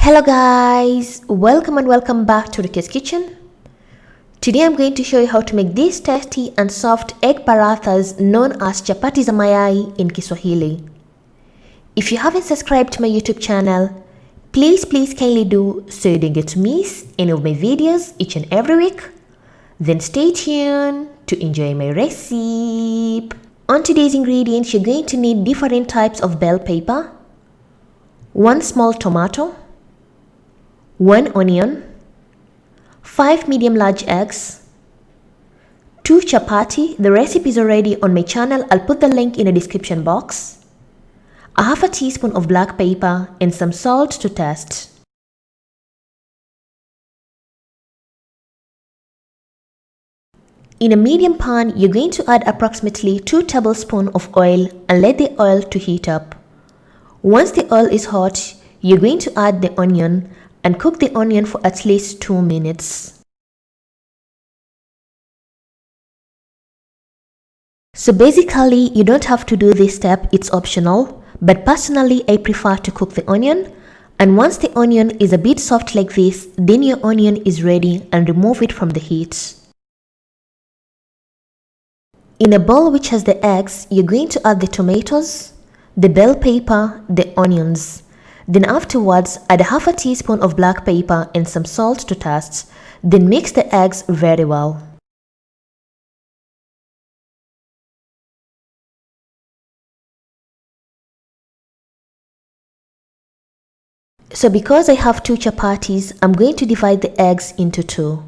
Hello guys, welcome and welcome back to Rukia's kitchen. Today I'm going to show you how to make these tasty and soft egg parathas known as Chapati za mayai in Kiswahili. If you haven't subscribed to my YouTube channel, please kindly do so you don't get to miss any of my videos each and every week. Then stay tuned to enjoy my recipe. On today's ingredients, you're going to need different types of bell pepper, 1 small tomato, 1 onion, 5 medium large eggs, 2 chapati. The recipe is already on my channel. I'll put the link in the description box. A half a teaspoon of black pepper and some salt to taste. In a medium pan, you're going to add approximately 2 tablespoons of oil and let the oil to heat up. Once the oil is hot, you're going to add the onion and cook the onion for at least 2 minutes. So basically, you don't have to do this step, it's optional, but personally I prefer to cook the onion, and once the onion is a bit soft like this, then your onion is ready and remove it from the heat. In a bowl which has the eggs, you're going to add the tomatoes, the bell pepper, the onions. Then afterwards, add a half a teaspoon of black pepper and some salt to taste. Then mix the eggs very well. So because I have 2 chapatis, I'm going to divide the eggs into 2.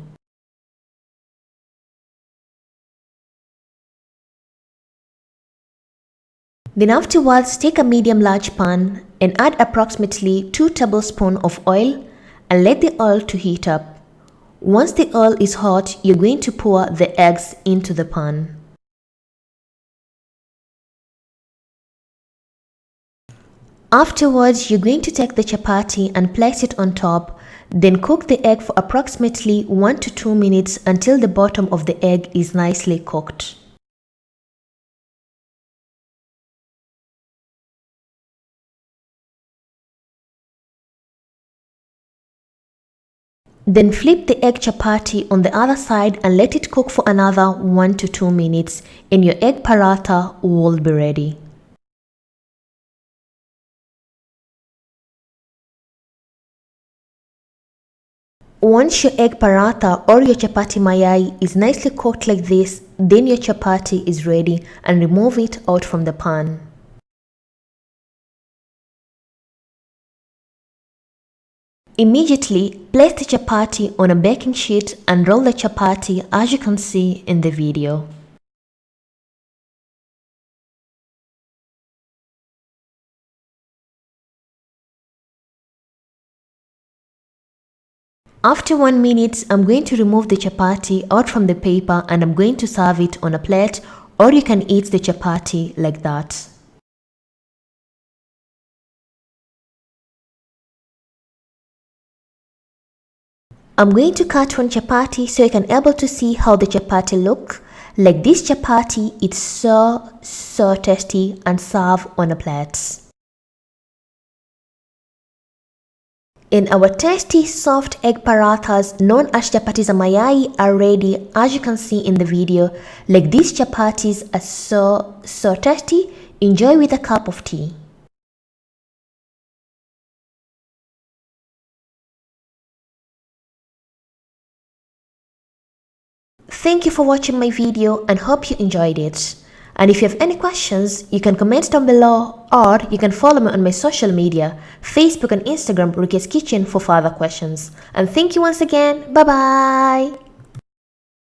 Then afterwards, take a medium large pan and add approximately 2 tablespoons of oil and let the oil to heat up. Once the oil is hot, you're going to pour the eggs into the pan. Afterwards, you're going to take the chapati and place it on top, then cook the egg for approximately 1 to 2 minutes until the bottom of the egg is nicely cooked. Then flip the egg chapati on the other side and let it cook for another 1 to 2 minutes and your egg paratha will be ready. Once your egg paratha or your chapati mayai is nicely cooked like this, then your chapati is ready and remove it out from the pan. Immediately, place the chapati on a baking sheet and roll the chapati as you can see in the video. After 1 minute, I'm going to remove the chapati out from the paper and I'm going to serve it on a plate, or you can eat the chapati like that. I'm going to cut 1 chapati so you can able to see how the chapati look. Like this chapati, it's so tasty and served on a plate. And our tasty soft egg parathas known as chapati za mayai are ready, as you can see in the video. Like these chapatis are so tasty. Enjoy with a cup of tea. Thank you for watching my video and hope you enjoyed it. And if you have any questions, you can comment down below or you can follow me on my social media, Facebook and Instagram, Rukia's Kitchen, for further questions. And thank you once again. Bye bye.